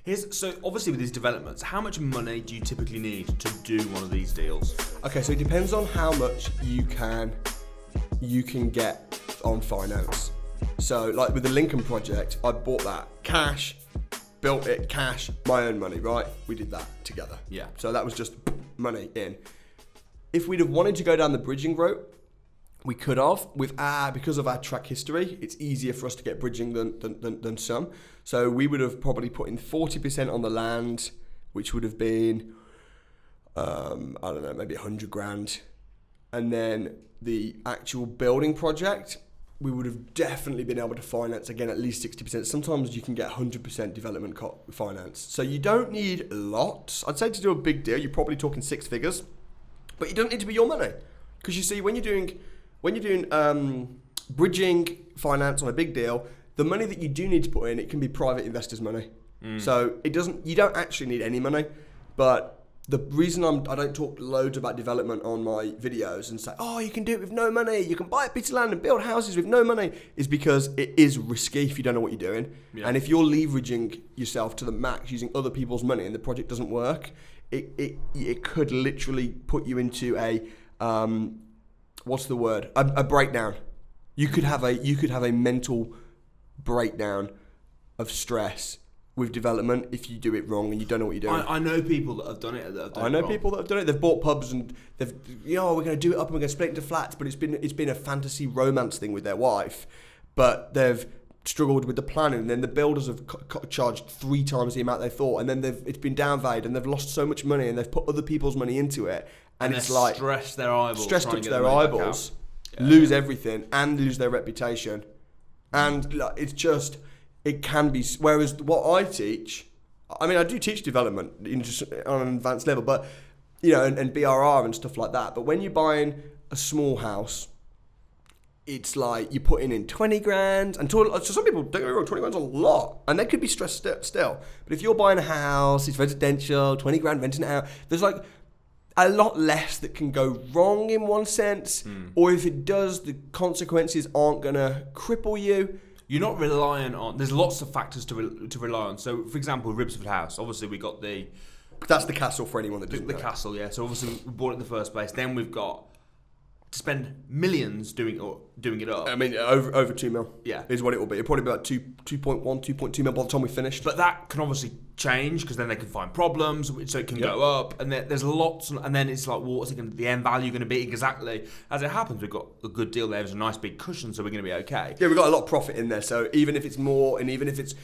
So obviously with these developments, how much money do you typically need to do one of these deals? Okay, so it depends on how much you can get on finance. So like with the Lincoln project, I bought that cash, built it cash, my own money, right? We did that together. Yeah. So that was just money in. If we'd have wanted to go down the bridging route, we could have. Because of our track history, it's easier for us to get bridging than some. So we would have probably put in 40% on the land, which would have been, I don't know, maybe 100 grand. And then the actual building project, we would have definitely been able to finance, again, at least 60%. Sometimes you can get 100% development finance. So you don't need lots. I'd say to do a big deal, you're probably talking 6 figures. But you don't need to be your money. Because you see, when you're doing bridging finance on a big deal, the money that you do need to put in, it can be private investors' money. So you don't actually need any money. But the reason I don't talk loads about development on my videos and say, oh, you can do it with no money, you can buy a piece of land and build houses with no money, is because it is risky if you don't know what you're doing. Yeah. And if you're leveraging yourself to the max using other people's money and the project doesn't work, it could literally put you into a a breakdown. You could have a mental breakdown of stress with development if you do it wrong and you don't know what you're doing. I know people that have done it. People that have done it. They've bought pubs and they've, we're going to do it up and we're going to split it into flats. But it's been a fantasy romance thing with their wife, but they've struggled with the planning. And then the builders have charged 3 times the amount they thought, and then it's been downvalued, and they've lost so much money, and they've put other people's money into it, and it's like stressed their eyeballs, lose everything, and lose their reputation, and like, it's just. It can be, whereas what I teach, I mean, I do teach development on an advanced level, but, and BRR and stuff like that. But when you're buying a small house, it's like you're putting in 20 grand. And so some people, don't get me wrong, 20 grand's a lot. And they could be stressed still. But if you're buying a house, it's residential, 20 grand renting it out, there's like a lot less that can go wrong in one sense. Or if it does, the consequences aren't going to cripple you. You're not relying on. There's lots of factors to rely on. So, for example, Ribsford House. Obviously, we got that's the castle for anyone that doesn't know. The castle, yeah. So obviously, we bought it in the first place. Then we've got to spend millions doing it up. I mean, over 2 mil. Yeah, is what it will be. It'll probably be about 2.1, 2.2 mil by the time we finished. But that can obviously change because then they can find problems, so it can go up. And there's lots, and then it's like, well, what's the end value going to be exactly? As it happens, we've got a good deal there. There's a nice big cushion, so we're going to be okay. Yeah, we've got a lot of profit in there. So even if it's more, and even if it's,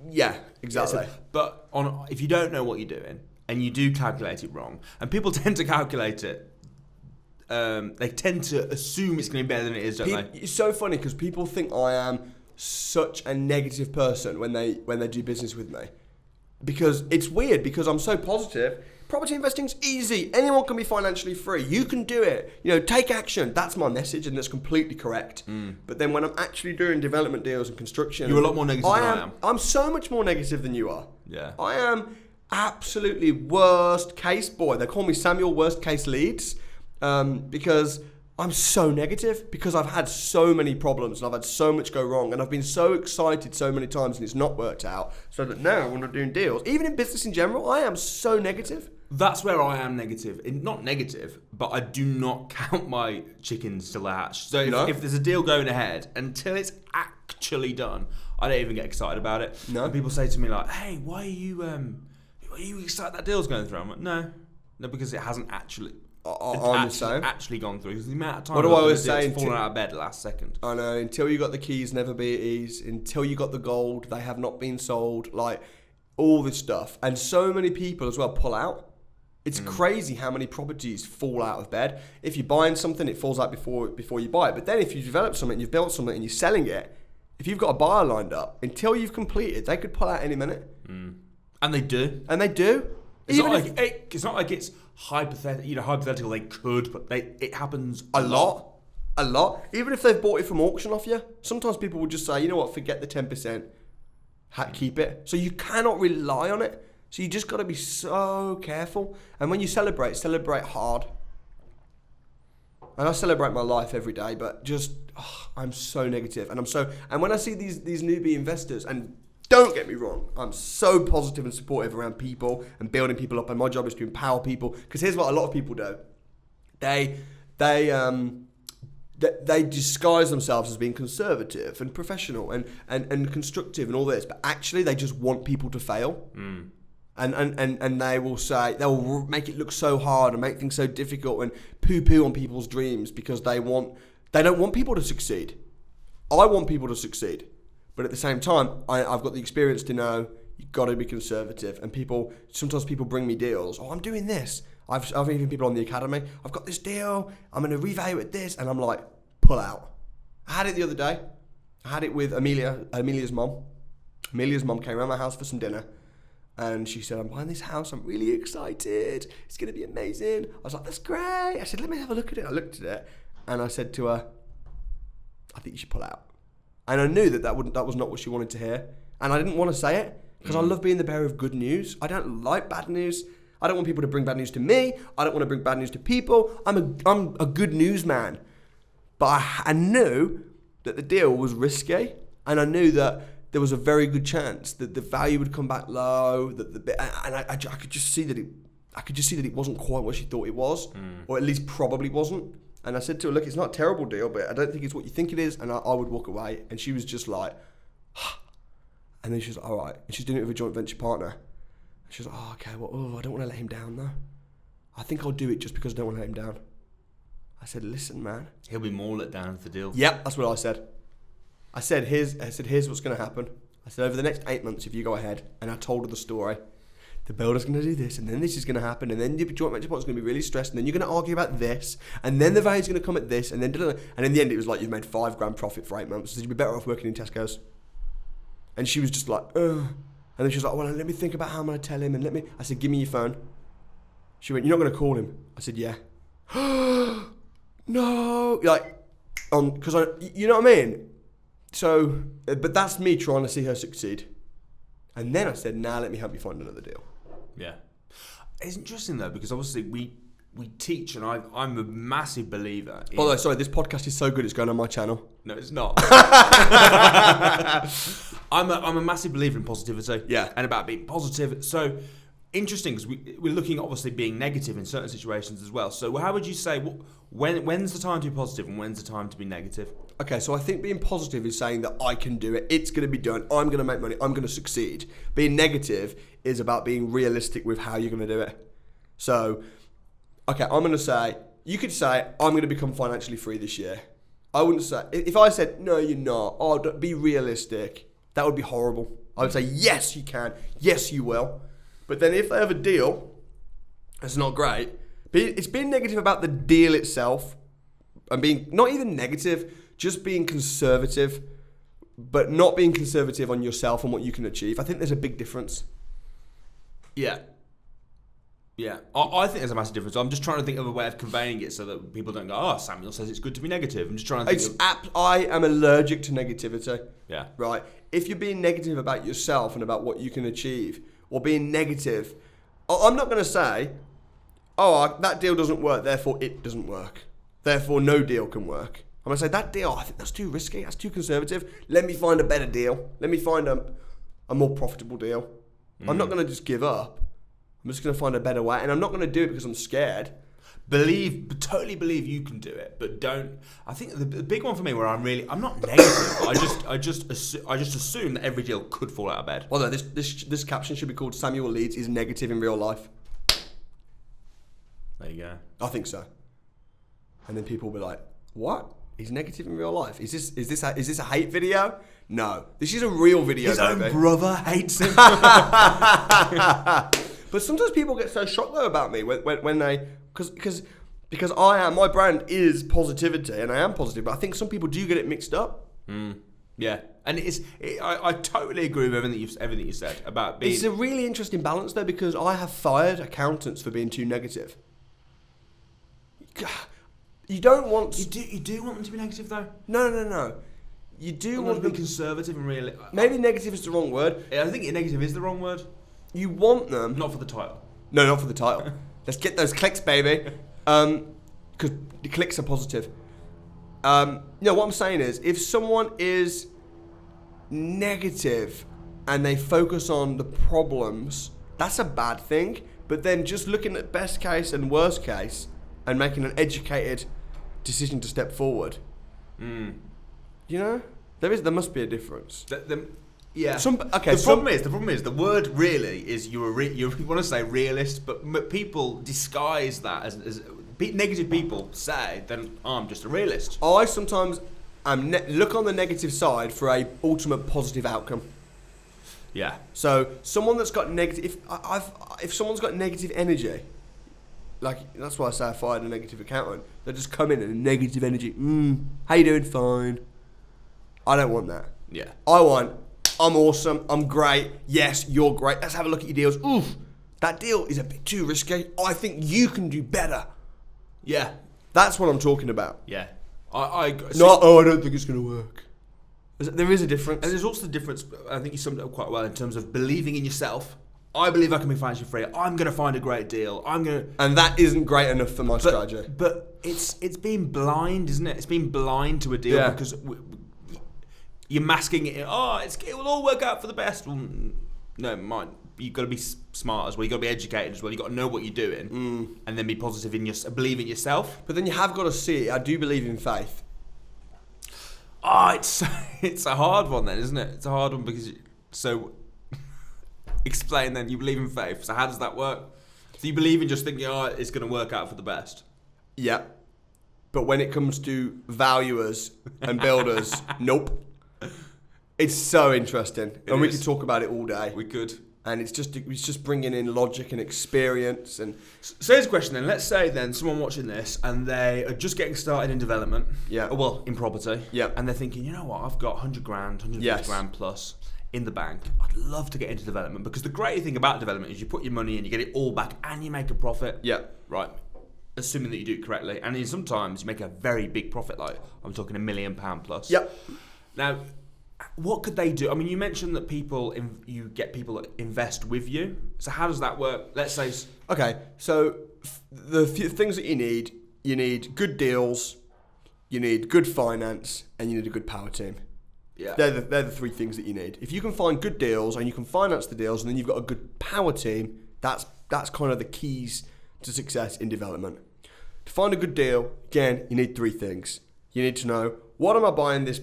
yeah, exactly. Yeah, but if you don't know what you're doing and you do calculate it wrong, and people tend to calculate it. They tend to assume it's going to be better than it is, don't they? It's so funny because people think I am such a negative person when they do business with me. Because it's weird because I'm so positive. Property investing's easy. Anyone can be financially free. You can do it. Take action. That's my message, and that's completely correct. But then when I'm actually doing development deals and construction, you're a lot more negative than I am. I'm so much more negative than you are. Yeah. I am absolutely worst case boy. They call me Samuel Worst Case Leeds. Because I'm so negative, because I've had so many problems and I've had so much go wrong, and I've been so excited so many times and it's not worked out, so that now when I'm doing deals, even in business in general, I am so negative. That's where I am negative. Not negative, but I do not count my chickens till they hatch. So if there's a deal going ahead, until it's actually done, I don't even get excited about it. No. And people say to me like, hey, why are you excited that deal's going through? I'm like, no, because it hasn't actually actually gone through, because the amount of time what do I always say, falling out of bed last second. I know, until you got the keys, never be at ease. Until you got the gold, they have not been sold. Like all this stuff, and so many people as well pull out. It's crazy how many properties fall out of bed. If you're buying something, it falls out before you buy it. But then if you develop something, you've built something, and you're selling it, if you've got a buyer lined up, until you've completed, they could pull out any minute. And they do. It's not like it's hypothetical. They could, but it happens a lot. Even if they've bought it from auction off you, sometimes people will just say, you know what, forget the 10%, keep it. So you cannot rely on it. So you just got to be so careful. And when you celebrate hard. And I celebrate my life every day, but just I'm so negative, and when I see these newbie investors, and Don't get me wrong. I'm so positive and supportive around people and building people up, and my job is to empower people. Because here's what a lot of people do: they disguise themselves as being conservative and professional and constructive and all this, but actually they just want people to fail. And they will make it look so hard and make things so difficult and poo-poo on people's dreams because they don't want people to succeed. I want people to succeed. But at the same time, I've got the experience to know you've got to be conservative. And sometimes people bring me deals. Oh, I'm doing this. I've even people on the academy. I've got this deal. I'm going to reevaluate this. And I'm like, pull out. I had it the other day. I had it with Amelia's mom. Amelia's mom came around my house for some dinner. And she said, I'm buying this house. I'm really excited. It's going to be amazing. I was like, that's great. I said, let me have a look at it. I looked at it. And I said to her, I think you should pull out. And I knew that was not what she wanted to hear. And I didn't want to say it because I love being the bearer of good news. I don't like bad news. I don't want people to bring bad news to me. I don't want to bring bad news to people. I'm a good news man. But I knew that the deal was risky. And I knew that there was a very good chance that the value would come back low. I could just see that it wasn't quite what she thought it was. Or at least probably wasn't. And I said to her, look, it's not a terrible deal, but I don't think it's what you think it is, and I would walk away. And she was just like, and then she was like, all right. And she's doing it with a joint venture partner. And she was like, oh, okay, well, I don't want to let him down, though. I think I'll do it just because I don't want to let him down. I said, listen, man. He'll be more let down for the deal. Yep, that's what I said. I said, here's what's going to happen. I said, over the next 8 months, if you go ahead, and I told her the story, the builder's going to do this, and then this is going to happen, and then the joint venture partner's going to be really stressed, and then you're going to argue about this, and then the value's going to come at this, and then and in the end it was like you've made $5,000 profit for 8 months, so you'd be better off working in Tesco's. And she was just like, ugh. And then she was like, well, let me think about how I'm going to tell him, and I said, give me your phone. She went, you're not going to call him? I said, yeah. No, because you know what I mean? So, but that's me trying to see her succeed. And then I said, let me help you find another deal. Yeah. It's interesting though, because obviously we teach, and I'm a massive believer in... By the way, sorry, this podcast is so good it's going on my channel. No, it's not. I'm a massive believer in positivity. Yeah. And about being positive. So, interesting, because we're looking obviously being negative in certain situations as well. So how would you say, when's the time to be positive and when's the time to be negative? Okay, so I think being positive is saying that I can do it, it's going to be done, I'm going to make money, I'm going to succeed. Being negative is about being realistic with how you're going to do it. So, okay, I'm going to say, you could say, I'm going to become financially free this year. I wouldn't say, if I said, no, you're not, be realistic, that would be horrible. I would say, yes, you can, yes, you will. But then if they have a deal, it's not great. But it's being negative about the deal itself, and being, not even negative, just being conservative, but not being conservative on yourself and what you can achieve. I think there's a big difference. Yeah. Yeah. I think there's a massive difference. I'm just trying to think of a way of conveying it so that people don't go, oh, Samuel says it's good to be negative. I'm just trying to think I am allergic to negativity. Yeah. Right? If you're being negative about yourself and about what you can achieve, or being negative, I'm not going to say, that deal doesn't work, therefore it doesn't work. Therefore no deal can work. I'm going to say, that deal, I think that's too risky, that's too conservative. Let me find a better deal. Let me find a more profitable deal. I'm not going to just give up. I'm just going to find a better way. And I'm not going to do it because I'm scared. Totally believe you can do it, but don't. I think the big one for me where I'm not negative, but I just assume that every deal could fall out of bed. Although this caption should be called Samuel Leeds is negative in real life. There you go. I think so. And then people will be like, what? He's negative in real life. Is this a hate video? No. This is a real video. His own brother hates him. But sometimes people get so shocked though about me when they, because my brand is positivity and I am positive, but I think some people do get it mixed up. Yeah, and I totally agree with everything you said about being. It's a really interesting balance though, because I have fired accountants for being too negative. You don't want. You do want them to be negative though. No. You do want them to be conservative and really. Maybe negative is the wrong word. I think negative is the wrong word. You want them. Not for the title. No, not for the title. Let's get those clicks, baby. Because the clicks are positive. What I'm saying is, if someone is negative and they focus on the problems, that's a bad thing. But then just looking at best case and worst case and making an educated decision to step forward, you know, there must be a difference. Yeah. The problem is the word really is you want to say realist, but people disguise that as negative people say, then I'm just a realist. I sometimes look on the negative side for a ultimate positive outcome. Yeah. So someone that's got negative, if someone's got negative energy, like that's why I say I fired a negative accountant. They just come in and negative energy. How you doing? Fine. I don't want that. Yeah. I'm awesome. I'm great. Yes, you're great. Let's have a look at your deals. Oof, that deal is a bit too risky. I think you can do better. Yeah. That's what I'm talking about. Yeah. I don't think it's going to work. There is a difference. And there's also the difference, I think you summed it up quite well, in terms of believing in yourself. I believe I can be financially free. I'm going to find a great deal. And that isn't great enough for my strategy. But it's being blind, isn't it? It's being blind to a deal because you're masking it. It will all work out for the best. Well, no, it might. You've got to be smart as well. You've got to be educated as well. You've got to know what you're doing, and then be positive in believe in yourself. But then you have got to see it. I do believe in faith. It's a hard one then, isn't it? It's a hard one because explain then. You believe in faith. So how does that work? So you believe in just thinking, it's going to work out for the best. Yeah, but when it comes to valuers and builders, nope. It's so interesting, we could talk about it all day. We could. And it's just bringing in logic and experience. And so here's a question then. Let's say then someone watching this and they are just getting started in development. Yeah. Well, in property. Yeah. And they're thinking, you know what? I've got 100 grand, 150 grand plus in the bank. I'd love to get into development because the great thing about development is you put your money in, you get it all back, and you make a profit. Yeah. Right. Assuming that you do it correctly, and sometimes you make a very big profit. Like I'm talking £1 million plus. Yep. Now, what could they do? I mean, you mentioned that you get people that invest with you. So how does that work? Let's say. Okay, so the things that you need good deals, you need good finance, and you need a good power team. Yeah. They're the three things that you need. If you can find good deals and you can finance the deals, and then you've got a good power team, that's kind of the keys to success in development. To find a good deal, again, you need three things. You need to know, what am I buying this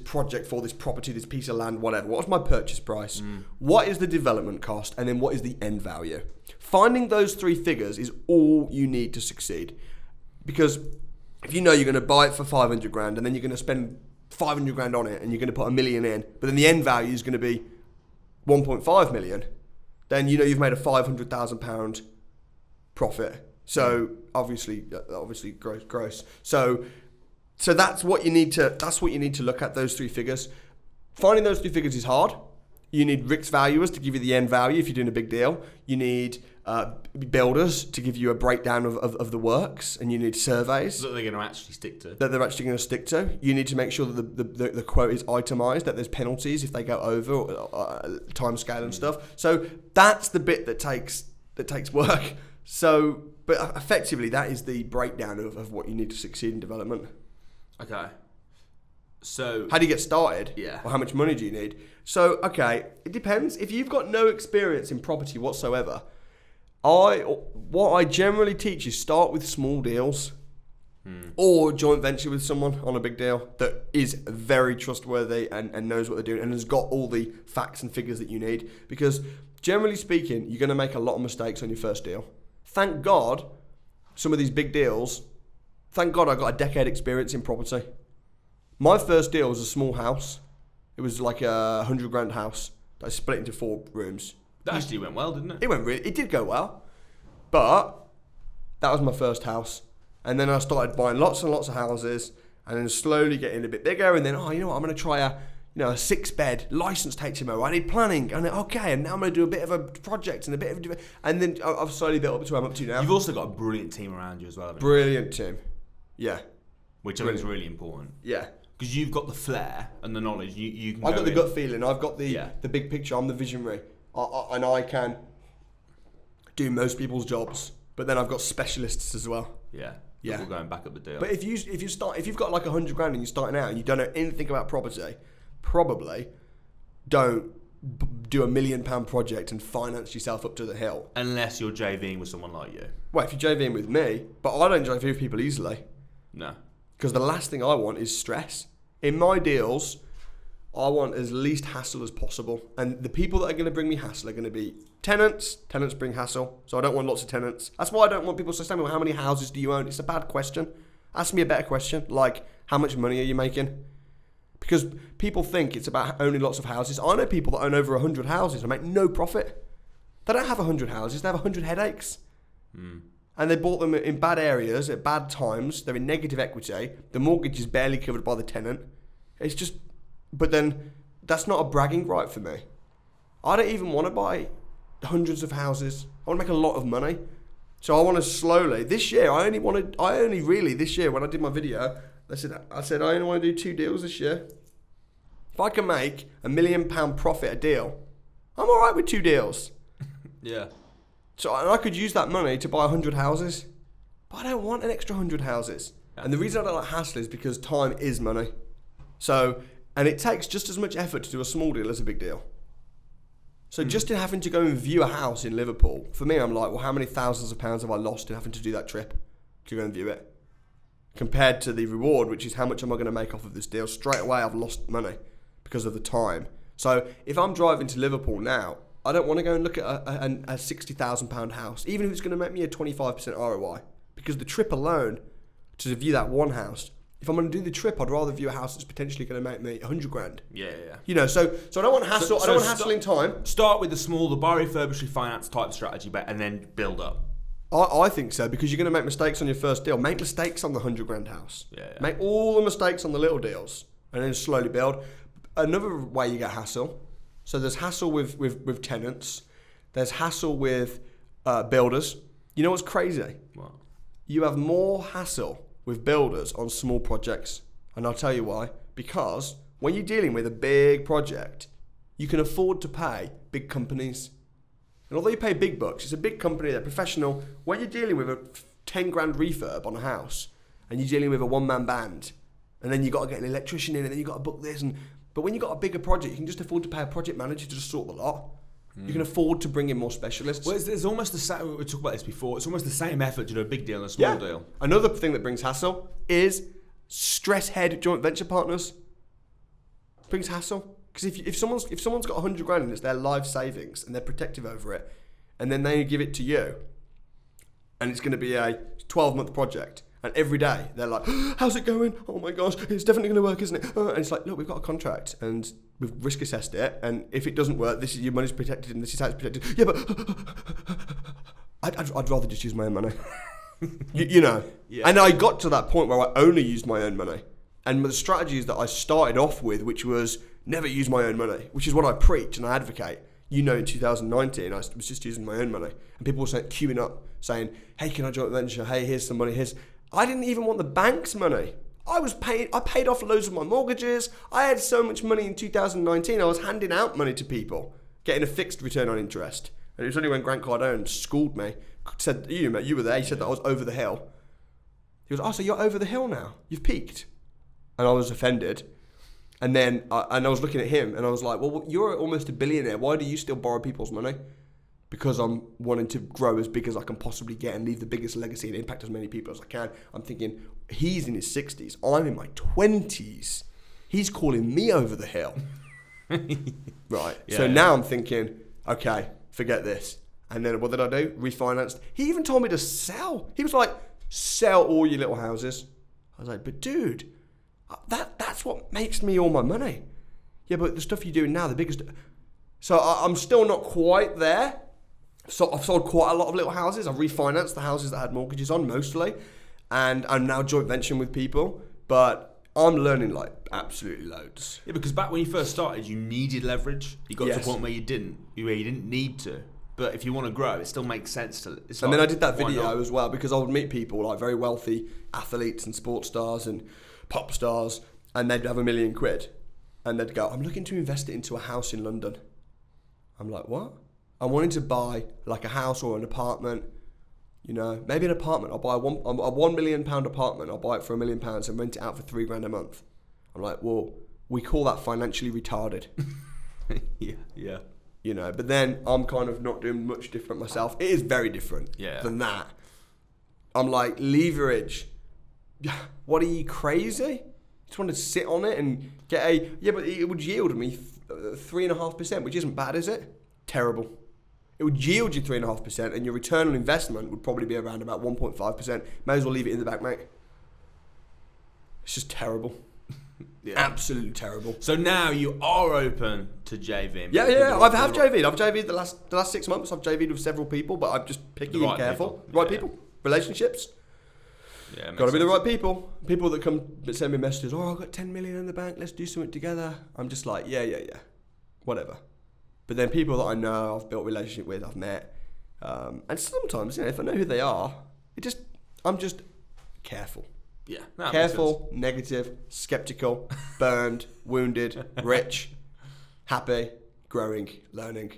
project for, this property, this piece of land, whatever. What's my purchase price? What is the development cost? And then what is the end value? Finding those three figures is all you need to succeed. Because if you know you're going to buy it for 500 grand and then you're going to spend 500 grand on it and you're going to put $1 million in, but then the end value is going to be 1.5 million, then you know you've made a £500,000 profit. So obviously gross. So that's what you need to look at, those three figures. Finding those three figures is hard. You need RICS valuers to give you the end value if you're doing a big deal. You need builders to give you a breakdown of the works, and you need surveys that they're going to actually stick to. You need to make sure that the quote is itemised, that there's penalties if they go over time scale and stuff. So that's the bit that takes work. So, but effectively, that is the breakdown of what you need to succeed in development. Okay. So how do you get started? Yeah. Or how much money do you need? So, okay, it depends. If you've got no experience in property whatsoever, what I generally teach is start with small deals or joint venture with someone on a big deal that is very trustworthy and knows what they're doing and has got all the facts and figures that you need. Because generally speaking, you're going to make a lot of mistakes on your first deal. Thank God, some of these big deals, thank God I got a decade experience in property. My first deal was a small house. It was like a 100 grand house that I split into 4 rooms. That actually went well, didn't it? It did go well. But that was my first house. And then I started buying lots and lots of houses and then slowly getting a bit bigger. And then, you know what, I'm going to try a 6-bed licensed HMO. I need planning. And then, okay, and now I'm going to do a bit of a project and a bit of... And then I've slowly built up to where I'm up to now. You've also got a brilliant team around you as well, haven't you? Brilliant team. Yeah. Which I think is really important. Yeah. Because you've got the flair and the knowledge. You can I've got the gut feeling. I've got the big picture. I'm the visionary. And I can do most people's jobs. But then I've got specialists as well. Yeah. Yeah. People going back up the deal. But if you've got like 100 grand and you're starting out and you don't know anything about property, probably don't do £1 million project and finance yourself up to the hill. Unless you're JVing with someone like you. Well, if you're JVing with me, but I don't JV with people easily. No. Because the last thing I want is stress. In my deals, I want as least hassle as possible. And the people that are going to bring me hassle are going to be tenants. Tenants bring hassle. So I don't want lots of tenants. That's why I don't want people to say, well, how many houses do you own? It's a bad question. Ask me a better question. Like, how much money are you making? Because people think it's about owning lots of houses. I know people that own over 100 houses and make no profit. They don't have 100 houses. They have 100 headaches. And they bought them in bad areas at bad times. They're in negative equity. The mortgage is barely covered by the tenant. It's just... But then, that's not a bragging right for me. I don't even want to buy hundreds of houses. I want to make a lot of money. So I want to slowly... This year, this year, when I did my video, I said I only want to do 2 deals this year. If I can make £1 million profit a deal, I'm all right with 2 deals. Yeah. So I could use that money to buy 100 houses. But I don't want an extra 100 houses. And the reason I don't like hassle is because time is money. So... And it takes just as much effort to do a small deal as a big deal. So just in having to go and view a house in Liverpool, for me, I'm like, well, how many thousands of pounds have I lost in having to do that trip to go and view it? Compared to the reward, which is how much am I going to make off of this deal? Straight away, I've lost money because of the time. So if I'm driving to Liverpool now, I don't want to go and look at a £60,000 house, even if it's going to make me a 25% ROI. Because the trip alone, to view that one house, if I'm going to do the trip, I'd rather view a house that's potentially going to make me 100 grand. Yeah. You know, so I don't want hassle. I don't want hassling time. Start with the buy, refurbish, refinance type strategy, and then build up. I think so, because you're going to make mistakes on your first deal. Make mistakes on the 100 grand house. Yeah. Make all the mistakes on the little deals, and then slowly build. Another way you get hassle. So there's hassle with tenants. There's hassle with builders. You know what's crazy? What? You have more hassle with builders on small projects. And I'll tell you why. Because when you're dealing with a big project, you can afford to pay big companies. And although you pay big bucks, it's a big company, they're professional. When you're dealing with a 10 grand refurb on a house, and you're dealing with a one-man band, and then you've got to get an electrician in, and then you've got to book this. But when you've got a bigger project, you can just afford to pay a project manager to just sort the lot. You can afford to bring in more specialists. Well, it's almost the same. We talked about this before. It's almost the same effort to do a big deal and a small deal. Another thing that brings hassle is stress head joint venture partners. Brings hassle because if someone's got 100 grand and it's their life savings and they're protective over it, and then they give it to you, and it's going to be a 12-month project. And every day they're like, how's it going? Oh my gosh, it's definitely going to work, isn't it? And it's like, look, we've got a contract and we've risk assessed it. And if it doesn't work, this is your money's protected and this is how it's protected. Yeah, but I'd rather just use my own money. you know. Yeah. And I got to that point where I only used my own money. And the strategies that I started off with, which was never use my own money, which is what I preach and I advocate. You know, in 2019, I was just using my own money. And people were queuing up, saying, hey, can I joint venture? Hey, here's some money, I didn't even want the bank's money. I paid off loads of my mortgages. I had so much money in 2019. I was handing out money to people, getting a fixed return on interest. And it was only when Grant Cardone schooled me, said, you were there, he said that I was over the hill. He was, oh, so you're over the hill now? You've peaked. And I was offended. And then I was looking at him and I was like, well, you're almost a billionaire. Why do you still borrow people's money? Because I'm wanting to grow as big as I can possibly get and leave the biggest legacy and impact as many people as I can. I'm thinking, he's in his 60s. I'm in my 20s. He's calling me over the hill. Right. Yeah, so now I'm thinking, okay, forget this. And then what did I do? Refinanced. He even told me to sell. He was like, sell all your little houses. I was like, but dude, that's what makes me all my money. Yeah, but the stuff you're doing now, the biggest... So I'm still not quite there. So I've sold quite a lot of little houses. I've refinanced the houses that I had mortgages on mostly. And I'm now joint venturing with people. But I'm learning like absolutely loads. Yeah, because back when you first started, you needed leverage. You got to a point where you didn't need to. But if you want to grow, it still makes sense to. And then I did that video as well because I would meet people like very wealthy athletes and sports stars and pop stars, and they'd have £1 million, and they'd go, "I'm looking to invest it into a house in London." I'm like, "What?" I'm wanting to buy like a house or an apartment. You know, maybe an apartment. I'll buy a £1 million apartment. I'll buy it for £1 million and rent it out for £3 grand a month. I'm like, well, we call that financially retarded. Yeah. you know. But then I'm kind of not doing much different myself. It is very different than that. I'm like, leverage. What are you, crazy? Just want to sit on it and get but it would yield me 3.5%, which isn't bad, is it? Terrible. It would yield you 3.5%, and your return on investment would probably be around about 1.5%. May as well leave it in the bank, mate. It's just terrible. Absolutely terrible. So now you are open to JVing. Yeah. I've JV'd. I've JV'd the last 6 months. I've JV'd with several people, but I'm just picky and careful. Right people. Relationships. Yeah, got to be the right people. People that come send me messages. Oh, I've got 10 million in the bank. Let's do something together. I'm just like, yeah. Whatever. But then people that I know, I've built a relationship with, I've met. And sometimes, if I know who they are, I'm just careful. Yeah. Careful, negative, skeptical, burned, wounded, rich, happy, growing, learning.